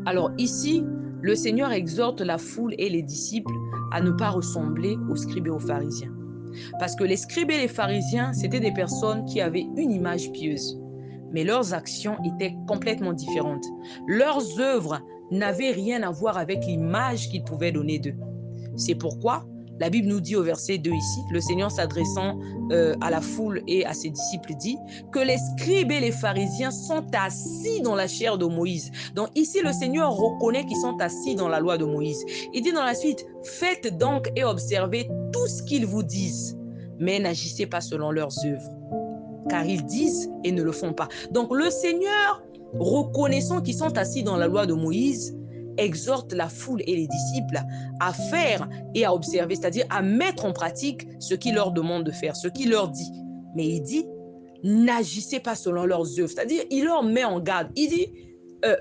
Alors ici, le Seigneur exhorte la foule et les disciples à ne pas ressembler aux scribes et aux pharisiens. Parce que les scribes et les pharisiens, c'était des personnes qui avaient une image pieuse. Mais leurs actions étaient complètement différentes. Leurs œuvres n'avaient rien à voir avec l'image qu'ils pouvaient donner d'eux. C'est pourquoi la Bible nous dit au verset 2 ici, le Seigneur s'adressant à la foule et à ses disciples dit que les scribes et les pharisiens sont assis dans la chair de Moïse. Donc ici, le Seigneur reconnaît qu'ils sont assis dans la loi de Moïse. Il dit dans la suite, faites donc et observez tout ce qu'ils vous disent, mais n'agissez pas selon leurs œuvres, car ils disent et ne le font pas. Donc le Seigneur, reconnaissant qu'ils sont assis dans la loi de Moïse, exhorte la foule et les disciples à faire et à observer, c'est-à-dire à mettre en pratique ce qu'il leur demande de faire, ce qu'il leur dit. Mais il dit, n'agissez pas selon leurs œuvres, c'est-à-dire il leur met en garde. Il dit,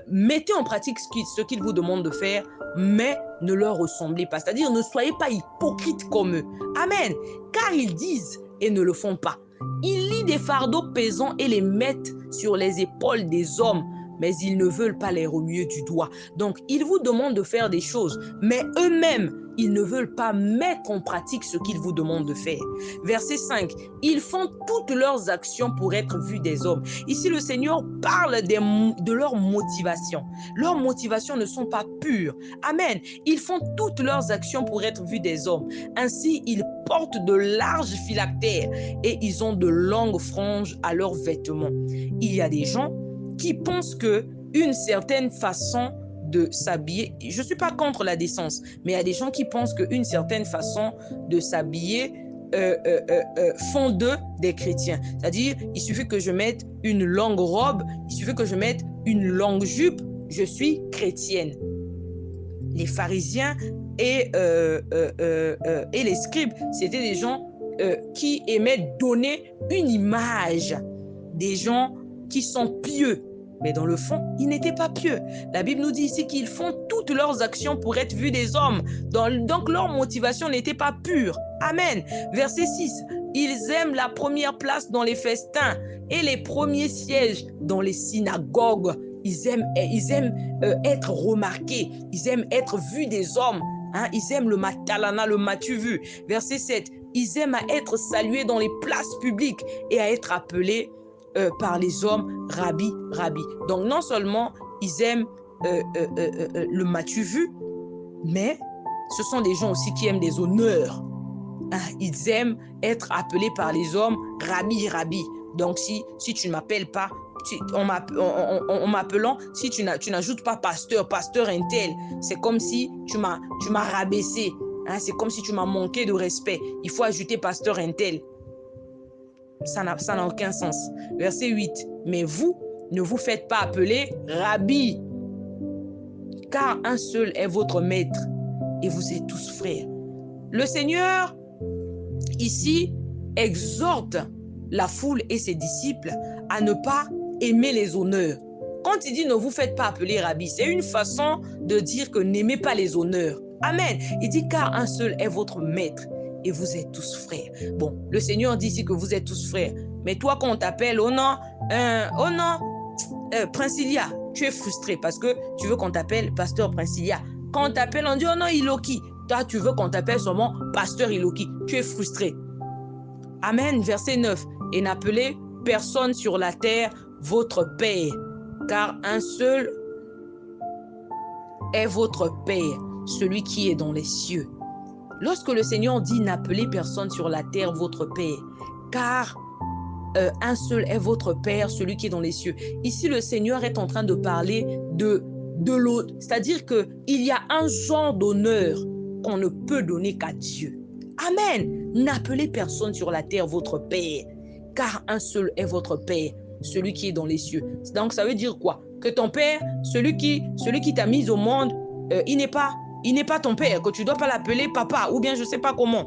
mettez en pratique ce qu'il vous demande de faire, mais ne leur ressemblez pas, c'est-à-dire ne soyez pas hypocrites comme eux. Amen. Car ils disent et ne le font pas. Ils lient des fardeaux pesants et les mettent sur les épaules des hommes, mais ils ne veulent pas les remuer du doigt. Donc, ils vous demandent de faire des choses, mais eux-mêmes, ils ne veulent pas mettre en pratique ce qu'ils vous demandent de faire. Verset 5, ils font toutes leurs actions pour être vus des hommes. Ici, le Seigneur parle de leur motivation. Leurs motivations ne sont pas pures. Amen. Ils font toutes leurs actions pour être vus des hommes. Ainsi, ils portent de larges phylactères et ils ont de longues franges à leurs vêtements. Il y a des gens qui pensent qu'une certaine façon de s'habiller, je ne suis pas contre la décence, mais il y a des gens qui pensent qu'une certaine façon de s'habiller font d'eux des chrétiens. C'est-à-dire, il suffit que je mette une longue robe, il suffit que je mette une longue jupe, je suis chrétienne. Les pharisiens et les scribes, c'était des gens qui aimaient donner une image des gens qui sont pieux. Mais dans le fond, ils n'étaient pas pieux. La Bible nous dit ici qu'ils font toutes leurs actions pour être vus des hommes. Donc leur motivation n'était pas pure. Amen. Verset 6. Ils aiment la première place dans les festins et les premiers sièges dans les synagogues. Ils aiment être remarqués. Ils aiment être vus des hommes. Ils aiment le matalana, le matu vu. Verset 7. Ils aiment à être salués dans les places publiques et à être appelés par les hommes, Rabbi, Rabbi. Donc non seulement ils aiment le matu vu, mais ce sont des gens aussi qui aiment des honneurs. Ils aiment être appelés par les hommes, Rabbi, Rabbi. Donc si tu ne m'appelles pas, en m'appelant, si tu n'ajoutes pas pasteur un tel, c'est comme si tu m'as rabaissé. C'est comme si tu m'as manqué de respect. Il faut ajouter pasteur un tel. Ça n'a aucun sens. Verset 8. Mais vous, ne vous faites pas appeler Rabbi, car un seul est votre maître et vous êtes tous frères. Le Seigneur, ici, exhorte la foule et ses disciples à ne pas aimer les honneurs. Quand il dit ne vous faites pas appeler Rabbi, c'est une façon de dire que n'aimez pas les honneurs. Amen. Il dit car un seul est votre maître et vous êtes tous frères. Bon, le Seigneur dit ici que vous êtes tous frères. Mais toi, quand on t'appelle, Princilia, tu es frustré parce que tu veux qu'on t'appelle pasteur Princilia. Quand on t'appelle, on dit oh non, Iloki. Toi, tu veux qu'on t'appelle seulement pasteur Iloki. Tu es frustré. Amen. Verset 9. Et n'appelez personne sur la terre votre Père, car un seul est votre Père, celui qui est dans les cieux. Lorsque le Seigneur dit n'appelez personne sur la terre votre Père, car un seul est votre Père, celui qui est dans les cieux. Ici, le Seigneur est en train de parler de l'autre, c'est-à-dire qu'il y a un genre d'honneur qu'on ne peut donner qu'à Dieu. Amen. N'appelez personne sur la terre votre Père, car un seul est votre Père, celui qui est dans les cieux. Donc, ça veut dire quoi? Que ton Père, celui qui t'a mis au monde, il n'est pas ton père, que tu ne dois pas l'appeler papa, ou bien je ne sais pas comment.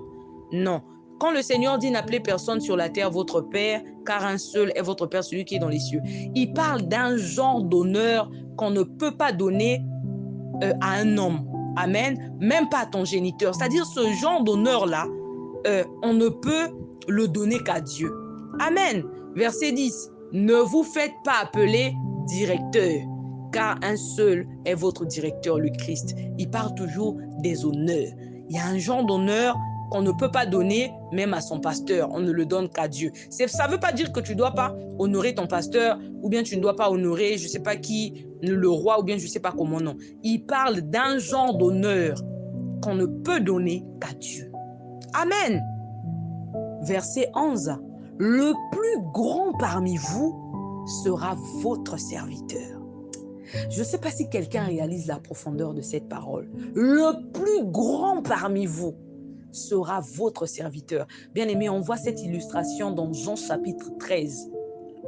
Non. Quand le Seigneur dit n'appelez personne sur la terre votre Père, car un seul est votre Père, celui qui est dans les cieux, il parle d'un genre d'honneur qu'on ne peut pas donner à un homme. Amen. Même pas à ton géniteur. C'est-à-dire ce genre d'honneur-là, on ne peut le donner qu'à Dieu. Amen. Verset 10. Ne vous faites pas appeler directeur, car un seul est votre directeur, le Christ. Il parle toujours des honneurs. Il y a un genre d'honneur qu'on ne peut pas donner même à son pasteur. On ne le donne qu'à Dieu. Ça ne veut pas dire que tu ne dois pas honorer ton pasteur ou bien tu ne dois pas honorer, je ne sais pas qui, le roi ou bien je ne sais pas comment, non. Il parle d'un genre d'honneur qu'on ne peut donner qu'à Dieu. Amen. Verset 11. Le plus grand parmi vous sera votre serviteur. Je ne sais pas si quelqu'un réalise la profondeur de cette parole. Le plus grand parmi vous sera votre serviteur. Bien aimé, on voit cette illustration dans Jean chapitre 13.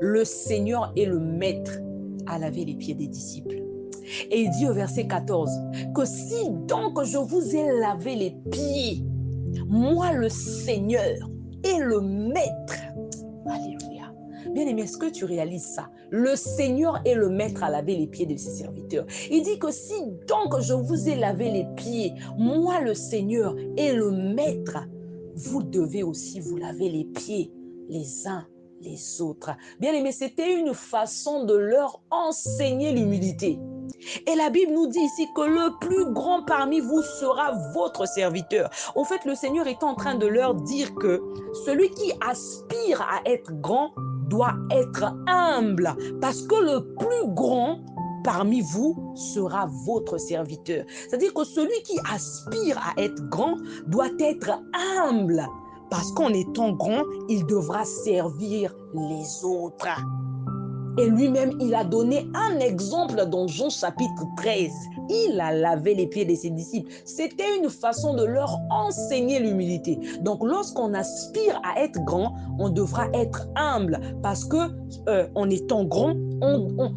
Le Seigneur est le maître à laver les pieds des disciples. Et il dit au verset 14 que si donc je vous ai lavé les pieds, moi le Seigneur est le maître. Alléluia. Bien aimé, est-ce que tu réalises ça? Le Seigneur est le maître à laver les pieds de ses serviteurs. Il dit que si donc je vous ai lavé les pieds, moi le Seigneur est le maître, vous devez aussi vous laver les pieds les uns les autres. Bien aimé, c'était une façon de leur enseigner l'humilité. Et la Bible nous dit ici que le plus grand parmi vous sera votre serviteur. En fait, le Seigneur est en train de leur dire que celui qui aspire à être grand doit être humble, parce que le plus grand parmi vous sera votre serviteur. C'est-à-dire que celui qui aspire à être grand doit être humble, parce qu'en étant grand, il devra servir les autres. Et lui-même, il a donné un exemple dans Jean chapitre 13. Il a lavé les pieds de ses disciples. C'était une façon de leur enseigner l'humilité. Donc, lorsqu'on aspire à être grand, on devra être humble parce que en étant grand,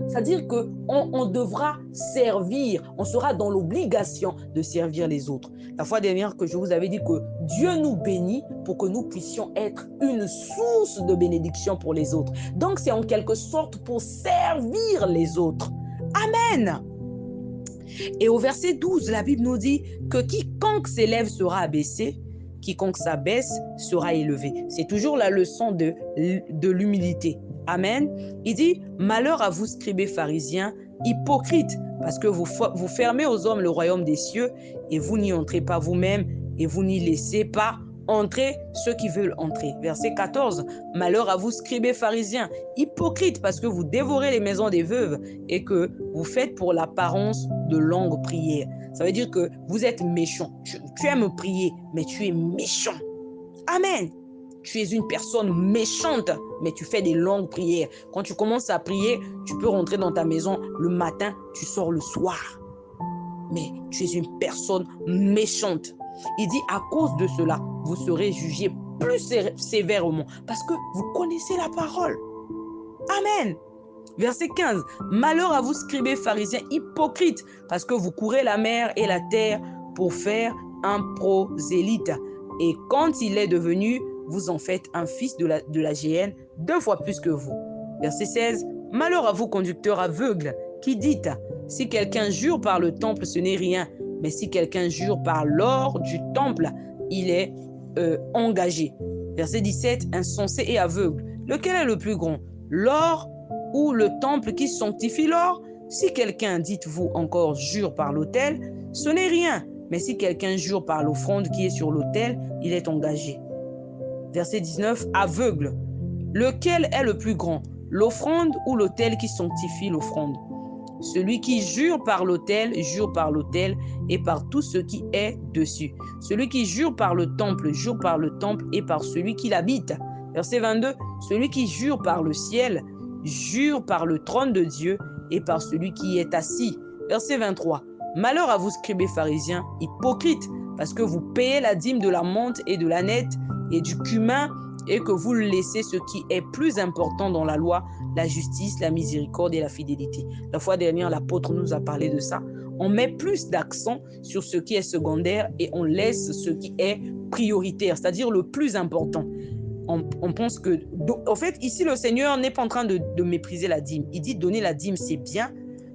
c'est-à-dire qu'on devra servir. On sera dans l'obligation de servir les autres. La fois dernière que je vous avais dit que Dieu nous bénit pour que nous puissions être une source de bénédiction pour les autres. Donc, c'est en quelque sorte pour servir les autres. Amen. Et au verset 12, la Bible nous dit que quiconque s'élève sera abaissé, quiconque s'abaisse sera élevé. C'est toujours la leçon de l'humilité. Amen. Il dit, malheur à vous, scribes et pharisiens, hypocrites, parce que vous fermez aux hommes le royaume des cieux et vous n'y entrez pas vous-même et vous n'y laissez pas entrer ceux qui veulent entrer. Verset 14. Malheur à vous, scribes et pharisiens, hypocrites, parce que vous dévorez les maisons des veuves et que vous faites pour l'apparence de longues prières. Ça veut dire que vous êtes méchant. Tu aimes prier, mais tu es méchant. Amen. Tu es une personne méchante, mais tu fais des longues prières. Quand tu commences à prier, tu peux rentrer dans ta maison le matin, tu sors le soir. Mais tu es une personne méchante. Il dit, à cause de cela, vous serez jugés plus sévèrement parce que vous connaissez la parole. Amen. Verset 15. Malheur à vous, scribes et pharisiens, hypocrites, parce que vous courez la mer et la terre pour faire un prosélyte. Et quand il est devenu, vous en faites un fils de la géhenne 2 fois plus que vous. Verset 16. Malheur à vous, conducteurs aveugles, qui dites, si quelqu'un jure par le temple, ce n'est rien. Mais si quelqu'un jure par l'or du temple, il est engagé. Verset 17. Insensé et aveugle. Lequel est le plus grand? L'or ou le temple qui sanctifie l'or? Si quelqu'un, dites-vous encore, jure par l'autel, ce n'est rien. Mais si quelqu'un jure par l'offrande qui est sur l'autel, il est engagé. Verset 19. Aveugle. Lequel est le plus grand? L'offrande ou l'autel qui sanctifie l'offrande? Celui qui jure par l'autel et par tout ce qui est dessus. Celui qui jure par le temple et par celui qui l'habite. Verset 22. Celui qui jure par le ciel, jure par le trône de Dieu et par celui qui y est assis. Verset 23. Malheur à vous, scribes et pharisiens, hypocrites, parce que vous payez la dîme de la menthe et de l'âneth et du cumin et que vous laissez ce qui est plus important dans la loi, la justice, la miséricorde et la fidélité. La fois dernière, l'apôtre nous a parlé de ça. On met plus d'accent sur ce qui est secondaire et on laisse ce qui est prioritaire, c'est-à-dire le plus important. On pense que... En fait, ici, le Seigneur n'est pas en train de mépriser la dîme. Il dit donner la dîme, c'est bien,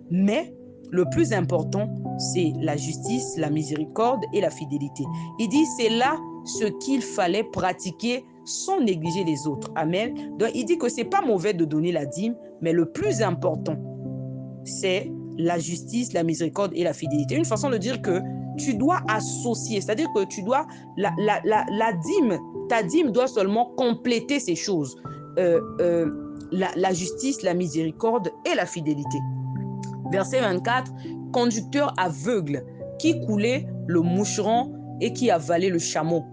mais le plus important, c'est la justice, la miséricorde et la fidélité. Il dit, c'est là ce qu'il fallait pratiquer sans négliger les autres. Amen. Donc, il dit que ce n'est pas mauvais de donner la dîme, mais le plus important, c'est la justice, la miséricorde et la fidélité. Une façon de dire que tu dois associer, c'est-à-dire que tu dois, la dîme, ta dîme doit seulement compléter ces choses. La justice, la miséricorde et la fidélité. Verset 24, conducteur aveugle, qui coulait le moucheron et qui avalait le chameau.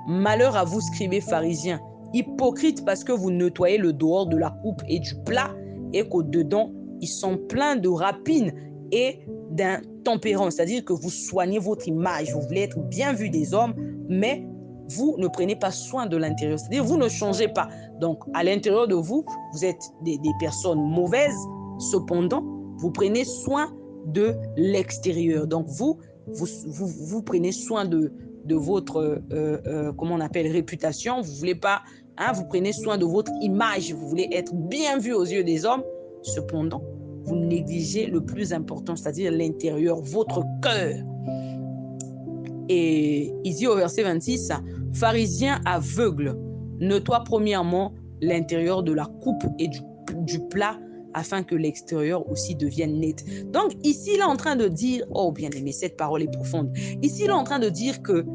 Malheur à vous, scribes pharisiens, hypocrites parce que vous nettoyez le dehors de la coupe et du plat et qu'au-dedans, ils sont pleins de rapines et d'intempérance. C'est-à-dire que vous soignez votre image, vous voulez être bien vu des hommes, mais vous ne prenez pas soin de l'intérieur. C'est-à-dire vous ne changez pas. Donc, à l'intérieur de vous, vous êtes des personnes mauvaises. Cependant, vous prenez soin de l'extérieur. Donc, vous prenez soin de votre, comment on appelle, réputation. Vous voulez pas, vous prenez soin de votre image. Vous voulez être bien vu aux yeux des hommes. Cependant, vous négligez le plus important, c'est-à-dire l'intérieur, votre cœur. Et il dit au verset 26, « Pharisien aveugle, nettoie premièrement l'intérieur de la coupe et du plat, afin que l'extérieur aussi devienne net. » Donc ici, il est en train de dire, oh bien aimé, cette parole est profonde. Ici, il est en train de dire que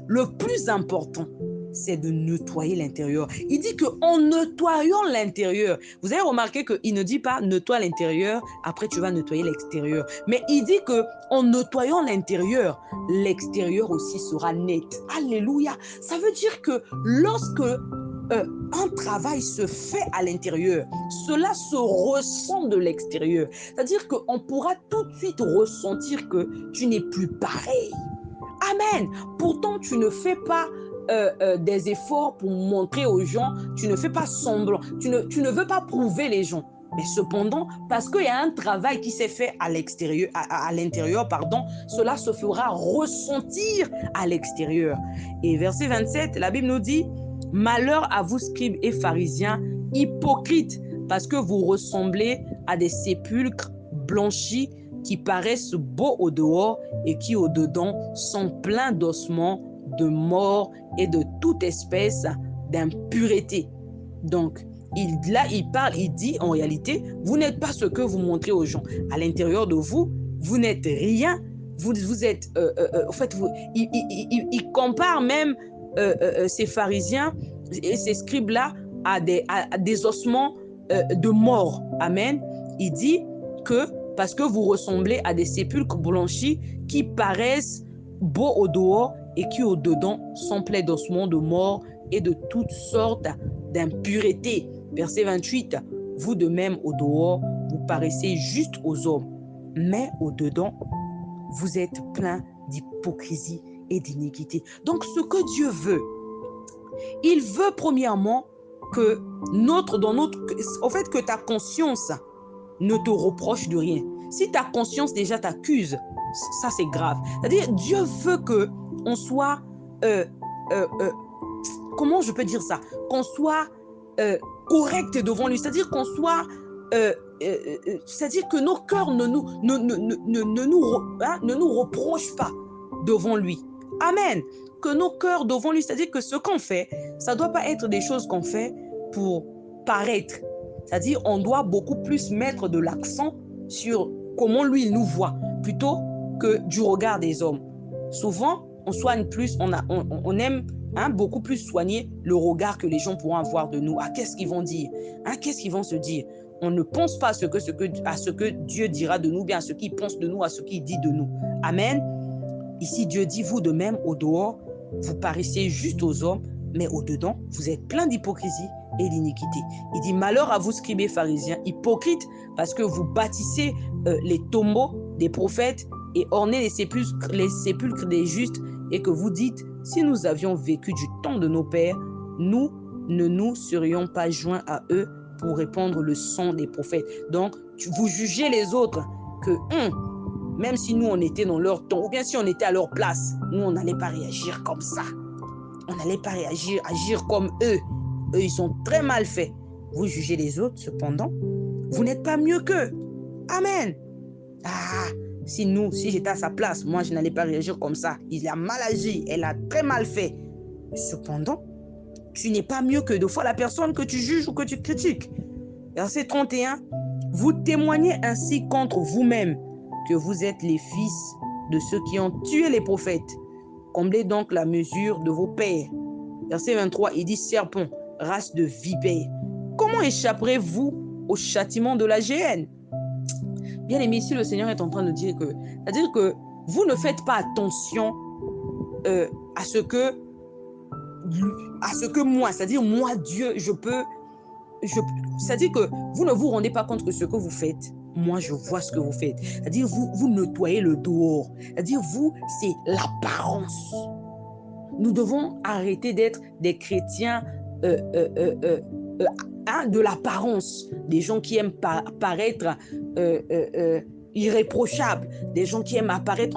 le plus important, c'est de nettoyer l'intérieur. Il dit qu'en nettoyant l'intérieur, vous avez remarqué qu'il ne dit pas nettoie l'intérieur, après tu vas nettoyer l'extérieur. Mais il dit qu'en nettoyant l'intérieur, l'extérieur aussi sera net. Alléluia. Ça veut dire que lorsque un travail se fait à l'intérieur, cela se ressent de l'extérieur. C'est-à-dire qu'on pourra tout de suite ressentir que tu n'es plus pareil. Amen. Pourtant, tu ne fais pas des efforts pour montrer aux gens, tu ne fais pas semblant, tu ne veux pas prouver les gens. Mais cependant, parce qu'il y a un travail qui s'est fait à l'extérieur, à l'intérieur, cela se fera ressentir à l'extérieur. Et verset 27, la Bible nous dit, « Malheur à vous, scribes et pharisiens, hypocrites, parce que vous ressemblez à des sépulcres blanchis qui paraissent beaux au dehors et qui au dedans sont pleins d'ossements, de mort et de toute espèce d'impureté. » Donc, il parle, il dit en réalité, vous n'êtes pas ce que vous montrez aux gens. À l'intérieur de vous, vous n'êtes rien. Vous êtes, en fait, il compare même ces pharisiens et ces scribes-là à des ossements de mort. Amen. Il dit que parce que vous ressemblez à des sépulcres blanchis qui paraissent beaux au dehors et qui au dedans sont pleins d'ossements de mort et de toutes sortes d'impuretés. Verset 28, vous de même au dehors, vous paraissez juste aux hommes, mais au dedans, vous êtes plein d'hypocrisie et d'iniquité. Donc ce que Dieu veut, il veut premièrement que que ta conscience ne te reproche de rien. Si ta conscience déjà t'accuse, ça c'est grave. C'est-à-dire, Dieu veut que on soit, comment je peux dire ça, qu'on soit correct devant lui. C'est-à-dire qu'on soit, c'est-à-dire que nos cœurs ne nous reprochent pas devant lui. Amen. Que nos cœurs devant lui, c'est-à-dire que ce qu'on fait, ça ne doit pas être des choses qu'on fait pour paraître. C'est-à-dire on doit beaucoup plus mettre de l'accent sur comment lui il nous voit, plutôt que du regard des hommes. Souvent, on soigne plus, on aime beaucoup plus soigner le regard que les gens pourront avoir de nous. Qu'est-ce qu'ils vont dire? Qu'est-ce qu'ils vont se dire? On ne pense pas à ce que Dieu dira de nous, bien à ce qu'il pense de nous, à ce qu'il dit de nous. Amen. Ici, Dieu dit, vous de même, au dehors, vous paraissez juste aux hommes, mais au dedans, vous êtes plein d'hypocrisie et d'iniquité. Il dit, malheur à vous, scribes et pharisiens, hypocrites, parce que vous bâtissez les tombeaux des prophètes et ornez les sépulcres des justes, et que vous dites, si nous avions vécu du temps de nos pères, nous ne nous serions pas joints à eux pour répandre le sang des prophètes. Donc, vous jugez les autres que, même si nous, on était dans leur temps, ou bien si on était à leur place, nous, on n'allait pas réagir comme ça. On n'allait pas agir comme eux. Eux, ils sont très mal faits. Vous jugez les autres, cependant, vous n'êtes pas mieux qu'eux. Amen. Si j'étais à sa place, moi, je n'allais pas réagir comme ça. Il a mal agi, elle a très mal fait. Cependant, tu n'es pas mieux que deux fois la personne que tu juges ou que tu critiques. Verset 31, Vous témoignez ainsi contre vous-même que vous êtes les fils de ceux qui ont tué les prophètes. Comblez donc la mesure de vos pères. Verset 23, il dit, serpent, race de vipères, comment échapperez-vous au châtiment de la géhenne? Bien aimé, ici le Seigneur est en train de dire que, c'est-à-dire que vous ne faites pas attention à ce que moi, c'est-à-dire moi, Dieu, c'est-à-dire que vous ne vous rendez pas compte que ce que vous faites, moi, je vois ce que vous faites. C'est-à-dire vous nettoyez le dehors. C'est-à-dire vous, c'est l'apparence. Nous devons arrêter d'être des chrétiens de l'apparence, des gens qui aiment paraître irréprochables, des gens qui aiment apparaître,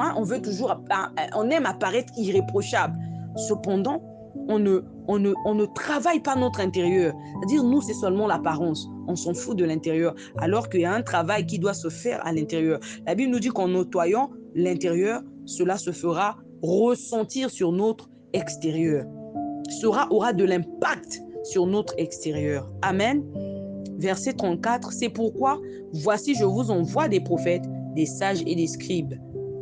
on aime apparaître irréprochable. Cependant, on ne travaille pas notre intérieur. C'est-à-dire, nous, c'est seulement l'apparence. On s'en fout de l'intérieur, alors qu'il y a un travail qui doit se faire à l'intérieur. La Bible nous dit qu'en nettoyant l'intérieur, cela se fera ressentir sur notre extérieur. Cela aura de l'impact sur notre extérieur. Amen. Verset 34, c'est pourquoi, voici, je vous envoie des prophètes, des sages et des scribes.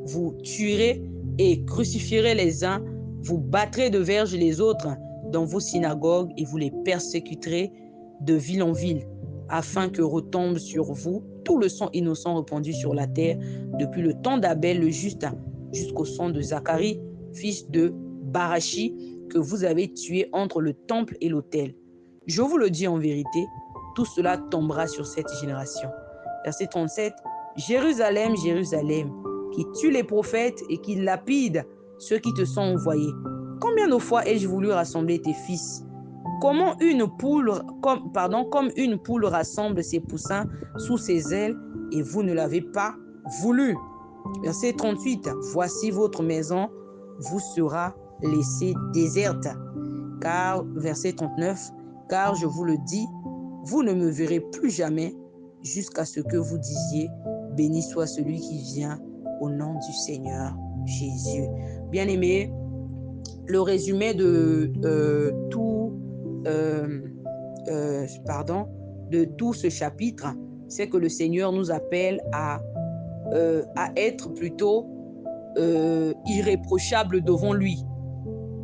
Vous tuerez et crucifierez les uns, vous battrez de verge les autres dans vos synagogues et vous les persécuterez de ville en ville, afin que retombe sur vous tout le sang innocent répandu sur la terre, depuis le temps d'Abel le juste jusqu'au sang de Zacharie, fils de Barachi, que vous avez tué entre le temple et l'autel. Je vous le dis en vérité, tout cela tombera sur cette génération. Verset 37, Jérusalem, Jérusalem, qui tue les prophètes et qui lapide ceux qui te sont envoyés. Combien de fois ai-je voulu rassembler tes fils? Comme une poule rassemble ses poussins sous ses ailes, et vous ne l'avez pas voulu. Verset 38, voici votre maison vous sera laissée déserte. Car, verset 39, car je vous le dis, vous ne me verrez plus jamais jusqu'à ce que vous disiez, béni soit celui qui vient au nom du Seigneur Jésus. Bien-aimés, le résumé de tout ce chapitre, c'est que le Seigneur nous appelle à être plutôt irréprochable devant lui,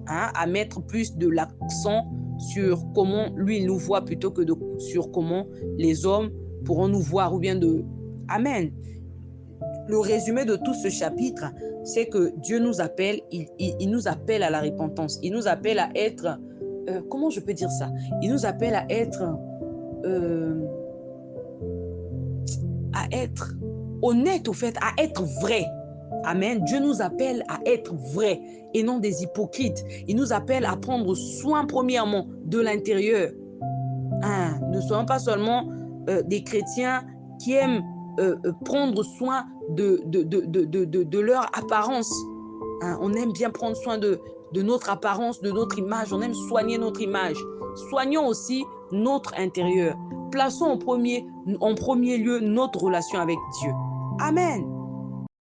à mettre plus de l'accent sur comment lui il nous voit plutôt que sur comment les hommes pourront nous voir, ou bien de... Amen. Le résumé de tout ce chapitre, c'est que Dieu nous appelle, il nous appelle à la repentance, il nous appelle à être, comment je peux dire ça? Il nous appelle à être honnête au fait, à être vrai. Amen. Dieu nous appelle à être vrai et non des hypocrites. Il nous appelle à prendre soin premièrement de l'intérieur. Ne soyons pas seulement des chrétiens qui aiment prendre soin de leur apparence. On aime bien prendre soin de notre apparence, de notre image. On aime soigner notre image. Soignons aussi notre intérieur. Plaçons en premier lieu notre relation avec Dieu. Amen.